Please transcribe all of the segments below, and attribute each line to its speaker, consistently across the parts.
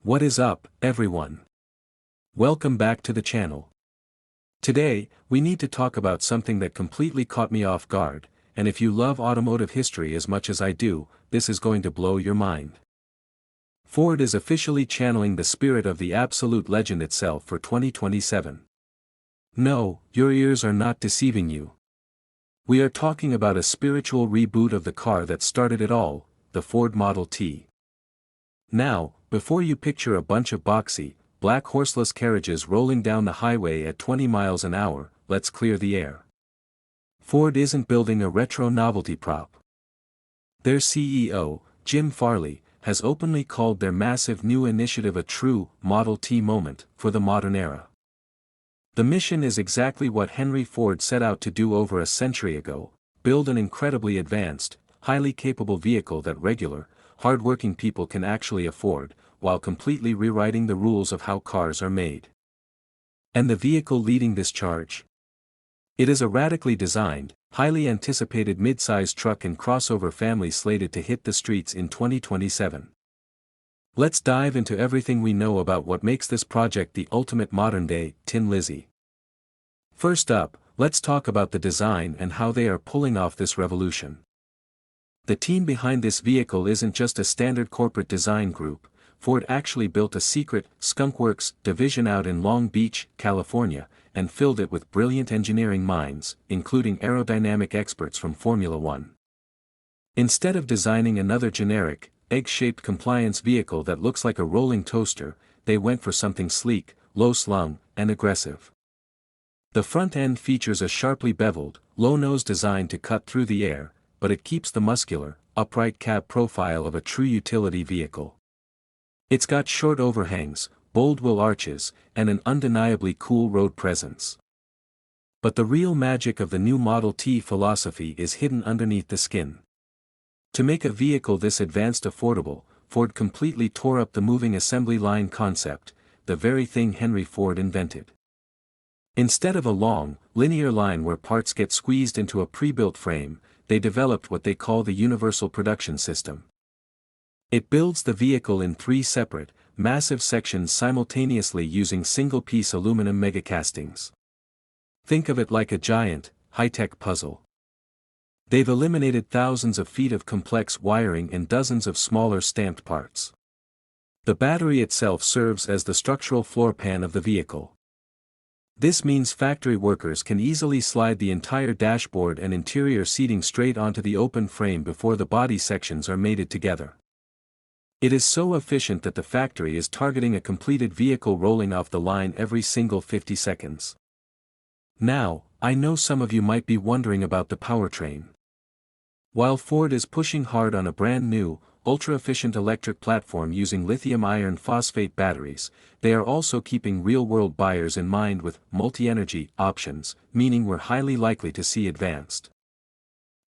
Speaker 1: What is up, everyone? Welcome back to the channel. Today, we need to talk about something that completely caught me off guard, and if you love automotive history as much as I do, this is going to blow your mind. Ford is officially channeling the spirit of the absolute legend itself for 2027. No, your ears are not deceiving you. We are talking about a spiritual reboot of the car that started it all, the Ford Model T. Now, before you picture a bunch of boxy, black horseless carriages rolling down the highway at 20 miles an hour, let's clear the air. Ford isn't building a retro novelty prop. Their CEO, Jim Farley, has openly called their massive new initiative a true Model T moment for the modern era. The mission is exactly what Henry Ford set out to do over a century ago: build an incredibly advanced, highly capable vehicle that regular, hard-working people can actually afford, while completely rewriting the rules of how cars are made. And the vehicle leading this charge? It is a radically designed, highly anticipated mid-size truck and crossover family slated to hit the streets in 2027. Let's dive into everything we know about what makes this project the ultimate modern-day Tin Lizzie. First up, let's talk about the design and how they are pulling off this revolution. The team behind this vehicle isn't just a standard corporate design group. Ford actually built a secret skunkworks division out in Long Beach, California, and filled it with brilliant engineering minds, including aerodynamic experts from Formula One. Instead of designing another generic, egg-shaped compliance vehicle that looks like a rolling toaster, they went for something sleek, low-slung, and aggressive. The front end features a sharply beveled, low-nose design to cut through the air, but it keeps the muscular, upright cab profile of a true utility vehicle. It's got short overhangs, bold wheel arches, and an undeniably cool road presence. But the real magic of the new Model T philosophy is hidden underneath the skin. To make a vehicle this advanced affordable, Ford completely tore up the moving assembly line concept, the very thing Henry Ford invented. Instead of a long, linear line where parts get squeezed into a pre-built frame, they developed what they call the Universal Production System. It builds the vehicle in 3 separate, massive sections simultaneously using single-piece aluminum megacastings. Think of it like a giant, high-tech puzzle. They've eliminated thousands of feet of complex wiring and dozens of smaller stamped parts. The battery itself serves as the structural floor pan of the vehicle. This means factory workers can easily slide the entire dashboard and interior seating straight onto the open frame before the body sections are mated together. It is so efficient that the factory is targeting a completed vehicle rolling off the line every single 50 seconds. Now, I know some of you might be wondering about the powertrain. While Ford is pushing hard on a brand new, ultra-efficient electric platform using lithium iron phosphate batteries, they are also keeping real-world buyers in mind with multi-energy options, meaning we're highly likely to see advanced,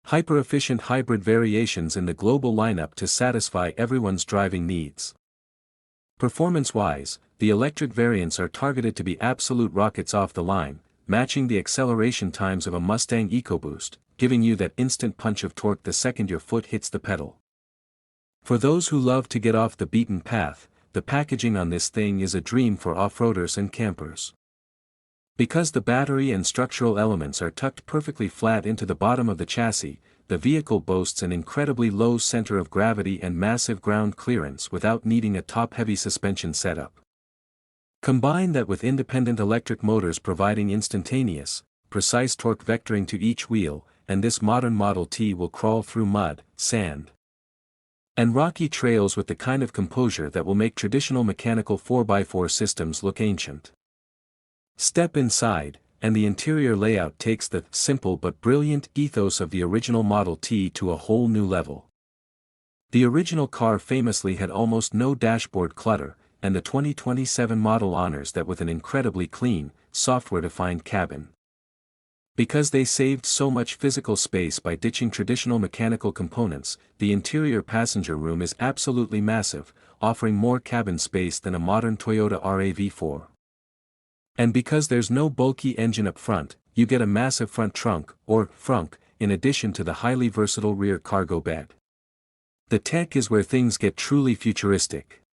Speaker 1: hyper-efficient hybrid variations in the global lineup to satisfy everyone's driving needs. Performance-wise, the electric variants are targeted to be absolute rockets off the line, matching the acceleration times of a Mustang EcoBoost, giving you that instant punch of torque the second your foot hits the pedal. For those who love to get off the beaten path, the packaging on this thing is a dream for off-roaders and campers. Because the battery and structural elements are tucked perfectly flat into the bottom of the chassis, the vehicle boasts an incredibly low center of gravity and massive ground clearance without needing a top-heavy suspension setup. Combine that with independent electric motors providing instantaneous, precise torque vectoring to each wheel, and this modern Model T will crawl through mud, sand, and rocky trails with the kind of composure that will make traditional mechanical 4x4 systems look ancient. Step inside, and the interior layout takes the simple but brilliant ethos of the original Model T to a whole new level. The original car famously had almost no dashboard clutter, and the 2027 model honors that with an incredibly clean, software-defined cabin. Because they saved so much physical space by ditching traditional mechanical components, the interior passenger room is absolutely massive, offering more cabin space than a modern Toyota RAV4. And because there's no bulky engine up front, you get a massive front trunk, or frunk, in addition to the highly versatile rear cargo bed. The tech is where things get truly futuristic.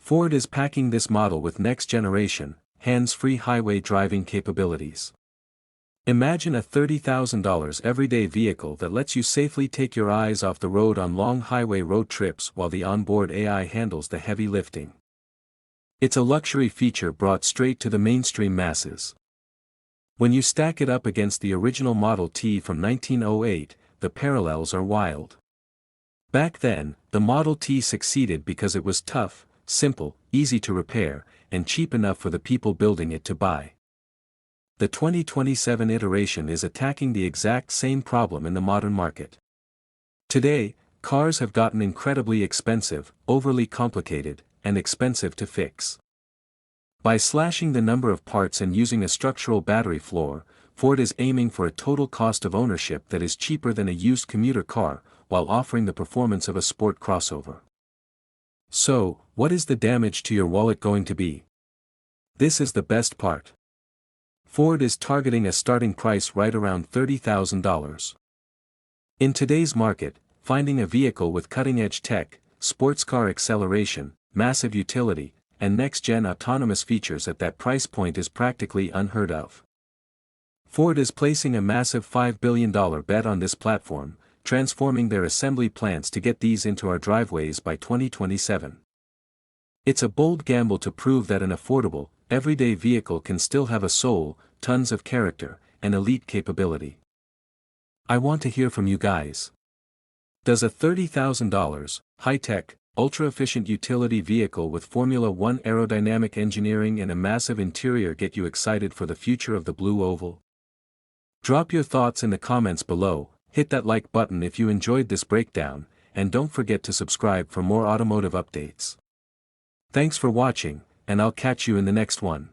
Speaker 1: Ford is packing this model with next-generation, hands-free highway driving capabilities. Imagine a $30,000 everyday vehicle that lets you safely take your eyes off the road on long highway road trips while the onboard AI handles the heavy lifting. It's a luxury feature brought straight to the mainstream masses. When you stack it up against the original Model T from 1908, the parallels are wild. Back then, the Model T succeeded because it was tough, simple, easy to repair, and cheap enough for the people building it to buy. The 2027 iteration is attacking the exact same problem in the modern market. Today, cars have gotten incredibly expensive, overly complicated, and expensive to fix. By slashing the number of parts and using a structural battery floor, Ford is aiming for a total cost of ownership that is cheaper than a used commuter car, while offering the performance of a sport crossover. So, what is the damage to your wallet going to be? This is the best part. Ford is targeting a starting price right around $30,000. In today's market, finding a vehicle with cutting-edge tech, sports car acceleration, massive utility, and next-gen autonomous features at that price point is practically unheard of. Ford is placing a massive $5 billion bet on this platform, transforming their assembly plants to get these into our driveways by 2027. It's a bold gamble to prove that an affordable, everyday vehicle can still have a soul, tons of character, and elite capability. I want to hear from you guys. Does a $30,000, high-tech, ultra-efficient utility vehicle with Formula One aerodynamic engineering and a massive interior get you excited for the future of the blue oval? Drop your thoughts in the comments below, hit that like button if you enjoyed this breakdown, and don't forget to subscribe for more automotive updates. Thanks for watching, and I'll catch you in the next one.